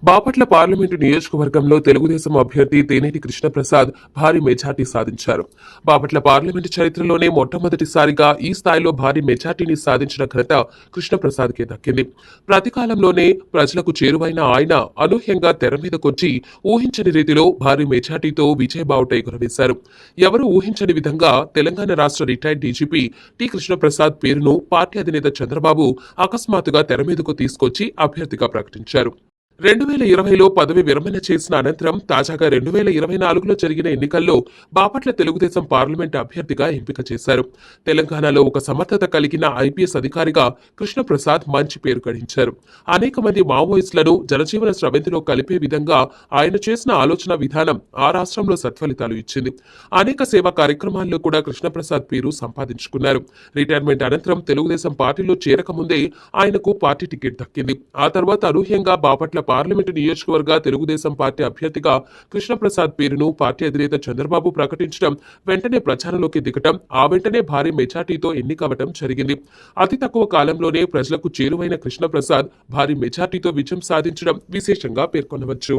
Bapatla parliament నియోజకవర్గంలో తెలుగుదేశం అభ్యర్థి తేనేటి కృష్ణప్రసాద్ భారీ మెజార్టీ సాధించారు. బాపట్ల పార్లమెంటు చరిత్రలోనే మొట్టమొదటిసారిగా ఈ స్థాయిలో భారీ మెజార్టీని సాధించిన ఘనత కృష్ణప్రసాద్కే దక్కింది. ప్రతికాలంలోనే ప్రజలకు చేరువైన ఆయన అనూహ్యంగా తెర మీదకొచ్చి ఊహించని రీతిలో భారీ మెజార్టీతో విజయబావుట ఎగురవేశారు. ఎవరూ ఊహించని విధంగా తెలంగాణ రాష్ట్ర రిటైర్డ్ డీజీపీ టి కృష్ణప్రసాద్ పేరును పార్టీ అధినేత చంద్రబాబు అకస్మాత్తుగా తెర మీదకు తీసుకొచ్చి అభ్యర్థిగా ప్రకటించారు. 2020లో పదవి విరమణ చేసిన అనంతరం తాజాగా 2024లో జరిగిన ఎన్నికల్లో బాపట్ల తెలుగుదేశం పార్లమెంట్ అభ్యర్థిగా ఎంపిక చేశారు. తెలంగాణలో ఒక సమర్థత కలిగిన ఐపీఎస్ అధికారిగా కృష్ణప్రసాద్ మంచి పేరు గడించారు. అనేక మంది మావోయిస్టులను జనజీవన స్రవంతిలో కలిపే విధంగా ఆయన చేసిన ఆలోచన విధానం ఆ రాష్ట్రంలో సత్ఫలితాలు ఇచ్చింది. అనేక సేవా కార్యక్రమాల్లో కూడా కృష్ణప్రసాద్ పేరు సంపాదించుకున్నారు. రిటైర్మెంట్ అనంతరం తెలుగుదేశం పార్టీలో చేరకముందే ఆయనకు పార్టీ టికెట్ దక్కింది. ఆ తర్వాత అనూహ్యంగా బాపట్ల పార్లమెంటు నియోజకవర్గ తెలుగుదేశం పార్టీ అభ్యర్థిగా కృష్ణప్రసాద్ పేరును పార్టీ అధినేత చంద్రబాబు ప్రకటించడం, వెంటనే ప్రచారంలోకి దిగటం, ఆ వెంటనే భారీ మెజార్టీతో ఎన్నికవటం జరిగింది. అతి తక్కువ కాలంలోనే ప్రజలకు చేరువైన కృష్ణప్రసాద్ భారీ మెజార్టీతో విజయం సాధించడం విశేషంగా పేర్కొనవచ్చు.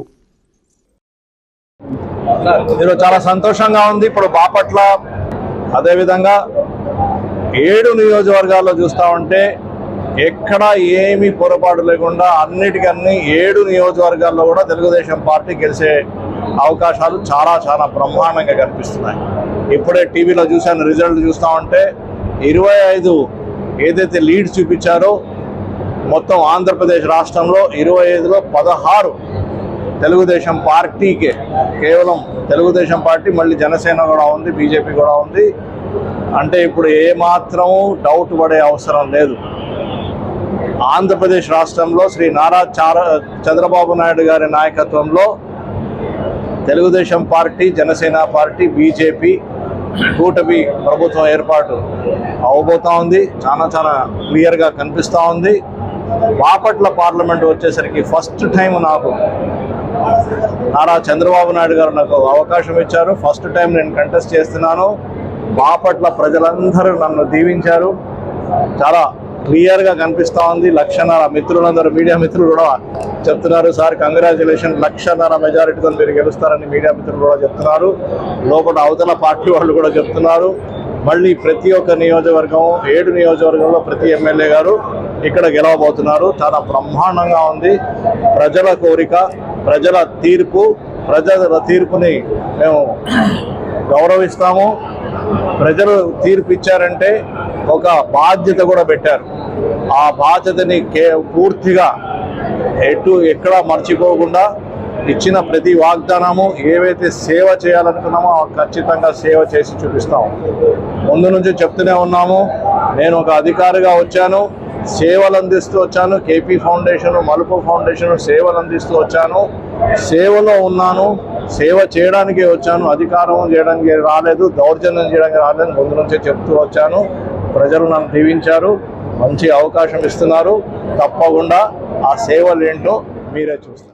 చాలా సంతోషంగా ఉంది. ఇప్పుడు బాపట్ల అదేవిధంగా 7 నియోజకవర్గాల్లో చూస్తా ఉంటే ఎక్కడ ఏమీ పొరపాటు లేకుండా అన్నిటికన్నీ 7 నియోజకవర్గాల్లో కూడా తెలుగుదేశం పార్టీ గెలిచే అవకాశాలు చాలా చాలా బ్రహ్మాండంగా కనిపిస్తున్నాయి. ఇప్పుడే టీవీలో చూశాను, రిజల్ట్ చూస్తూ ఉంటే 25 ఏదైతే లీడ్ చూపించారో మొత్తం ఆంధ్రప్రదేశ్ రాష్ట్రంలో 25లో 16 తెలుగుదేశం పార్టీకే. కేవలం తెలుగుదేశం పార్టీ, మళ్ళీ జనసేన కూడా ఉంది, బీజేపీ కూడా ఉంది. అంటే ఇప్పుడు ఏమాత్రం డౌట్ పడే అవసరం లేదు. ఆంధ్రప్రదేశ్ రాష్ట్రంలో శ్రీ నారా చంద్రబాబు నాయుడు గారి నాయకత్వంలో Telugu Desam party, Janasena party, BJP కూటమి ప్రభుత్వం ఏర్పాటు అవబోతా ఉంది. చాలా చాలా క్లియర్గా కనిపిస్తూ ఉంది. బాపట్ల పార్లమెంట్ వచ్చేసరికి ఫస్ట్ టైం నాకు నారా చంద్రబాబు నాయుడు గారు నాకు అవకాశం ఇచ్చారు. ఫస్ట్ టైం నేను కంటెస్ట్ చేస్తున్నాను. బాపట్ల ప్రజలందరూ నన్ను దీవించారు. చాలా క్లియర్గా కనిపిస్తూ ఉంది. 1,00,000 మిత్రులందరూ, మీడియా మిత్రులు కూడా చెప్తున్నారు, సార్ కంగ్రాచులేషన్, 1,00,000 మెజారిటీతో మీరు గెలుస్తారని మీడియా మిత్రులు కూడా చెప్తున్నారు. లోపల అవతల పార్టీ వాళ్ళు కూడా చెప్తున్నారు. మళ్ళీ ప్రతి ఒక్క నియోజకవర్గం, 7 నియోజకవర్గంలో ప్రతి ఎమ్మెల్యే గారు ఇక్కడ గెలవబోతున్నారు. చాలా బ్రహ్మాండంగా ఉంది. ప్రజల కోరిక, ప్రజల తీర్పు, ప్రజల తీర్పుని మేము గౌరవిస్తాము. ప్రజలు తీర్పు ఇచ్చారంటే ఒక బాధ్యత కూడా పెట్టారు. ఆ బాధ్యతని పూర్తిగా ఎక్కడా మర్చిపోకుండా ఇచ్చిన ప్రతి వాగ్దానము, ఏవైతే సేవ చేయాలనుకున్నామో ఖచ్చితంగా సేవ చేసి చూపిస్తాము. ముందు నుంచి చెప్తూనే ఉన్నాము, నేను ఒక అధికారిగా వచ్చాను, సేవలు అందిస్తూ వచ్చాను. కేపీ ఫౌండేషన్, మలుపు ఫౌండేషన్ సేవలు అందిస్తూ వచ్చాను. సేవలో ఉన్నాను, సేవ చేయడానికే వచ్చాను, అధికారం చేయడానికి రాలేదు, దౌర్జన్యం చేయడానికి రాలేదు. ముందు నుంచే చెప్తూ వచ్చాను. ప్రజలు నన్ను దీవించారు, మంచి అవకాశం ఇస్తున్నారు. తప్పకుండా ఆ సేవలు ఏంటో మీరే చూస్తారు.